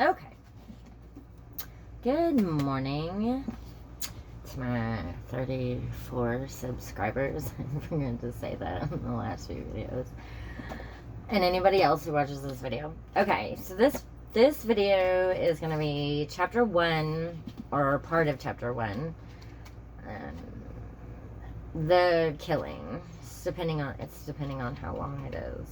Okay. Good morning to my 34 subscribers. I forgot to say that in the last few videos. And anybody else who watches this video. Okay, so this video is going to be chapter 1, or part of chapter 1. The killing. It's depending on how long it is.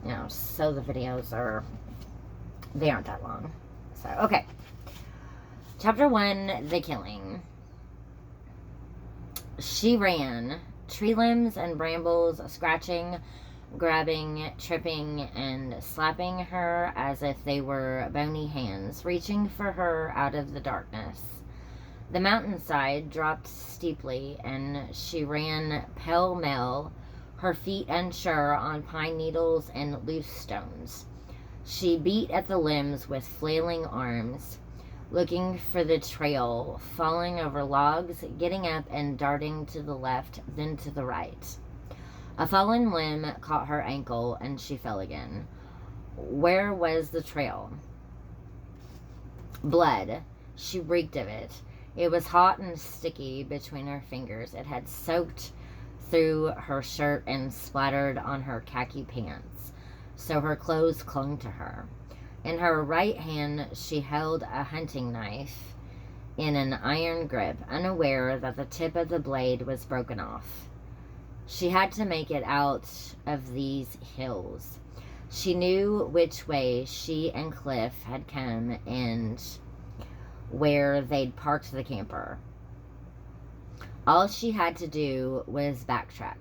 You know, so the videos they aren't that long. So, okay. Chapter 1, the killing. She ran, tree limbs and brambles scratching, grabbing, tripping, and slapping her as if they were bony hands, reaching for her out of the darkness. The mountainside dropped steeply, and she ran pell-mell, her feet unsure on pine needles and loose stones. She beat at the limbs with flailing arms, looking for the trail, falling over logs, getting up and darting to the left, then to the right. A fallen limb caught her ankle, and she fell again. Where was the trail? Blood. She reeked of it. It was hot and sticky between her fingers. It had soaked through her shirt and splattered on her khaki pants, so her clothes clung to her. In her right hand, she held a hunting knife in an iron grip, unaware that the tip of the blade was broken off. She had to make it out of these hills. She knew which way she and Cliff had come and where they'd parked the camper. All she had to do was backtrack.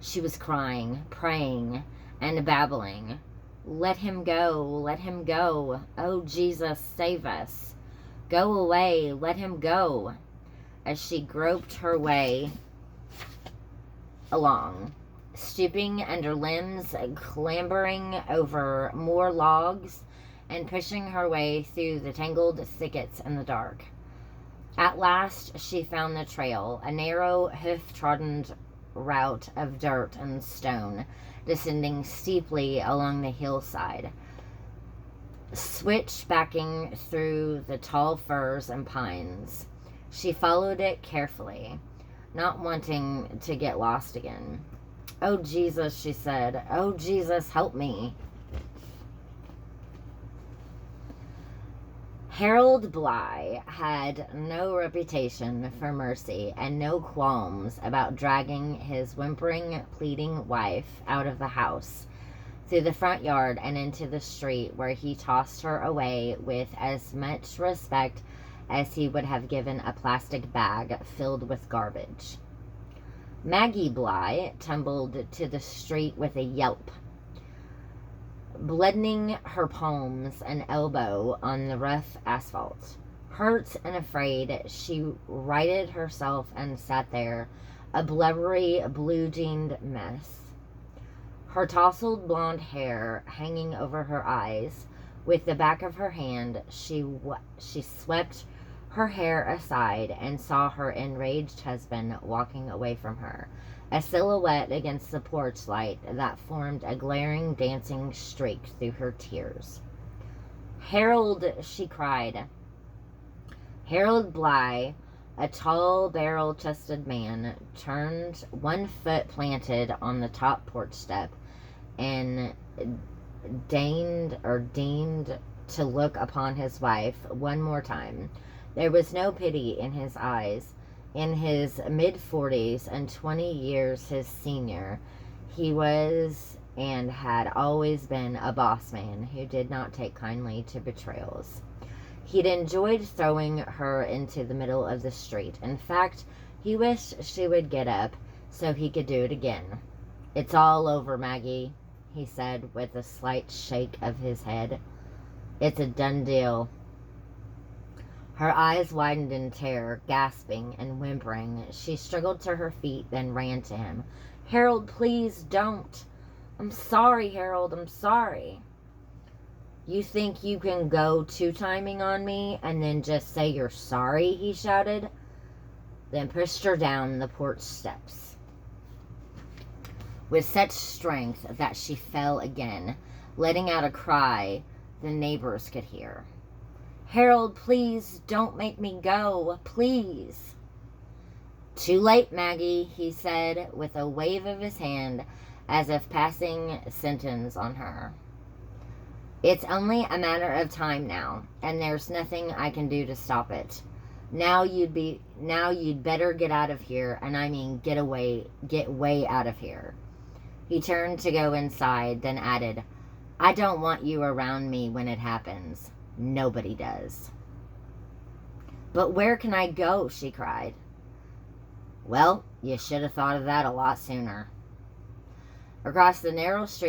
She was crying, praying, and babbling. Let him go, let him go. Oh, Jesus, save us. Go away, let him go. As she groped her way along, stooping under limbs, clambering over more logs, and pushing her way through the tangled thickets in the dark. At last, she found the trail, a narrow, hoof-trodden route of dirt and stone, descending steeply along the hillside, switchbacking through the tall firs and pines. She followed it carefully, not wanting to get lost again. Oh, Jesus, she said. Oh, Jesus, help me. Harold Bly had no reputation for mercy and no qualms about dragging his whimpering, pleading wife out of the house, through the front yard and into the street, where he tossed her away with as much respect as he would have given a plastic bag filled with garbage. Maggie Bly tumbled to the street with a yelp, bloodening her palms and elbow on the rough asphalt. Hurt and afraid, she righted herself and sat there, a blubbery, blue-jeaned mess. Her tousled blonde hair hanging over her eyes. With the back of her hand, she swept her hair aside and saw her enraged husband walking away from her, a silhouette against the porch light that formed a glaring, dancing streak through her tears. Harold, she cried. Harold Bly, a tall, barrel-chested man, turned, one foot planted on the top porch step, and deigned to look upon his wife one more time. There was no pity in his eyes. In his mid-40s and 20 years his senior, he was and had always been a boss man who did not take kindly to betrayals. He'd enjoyed throwing her into the middle of the street. In fact, he wished she would get up so he could do it again. It's all over, Maggie, he said with a slight shake of his head. It's a done deal. Her eyes widened in terror, gasping and whimpering. She struggled to her feet, then ran to him. Harold, please don't. I'm sorry, Harold, I'm sorry. You think you can go two-timing on me and then just say you're sorry, he shouted, then pushed her down the porch steps. with such strength that she fell again, letting out a cry the neighbors could hear. "Harold, please don't make me go, please." "Too late, Maggie," he said with a wave of his hand as if passing sentence on her. "It's only a matter of time now, and there's nothing I can do to stop it. Now you'd better get out of here, and I mean get way out of here." He turned to go inside, then added, "I don't want you around me when it happens. Nobody does." "But where can I go?" she cried. "Well, you should have thought of that a lot sooner." Across the narrow street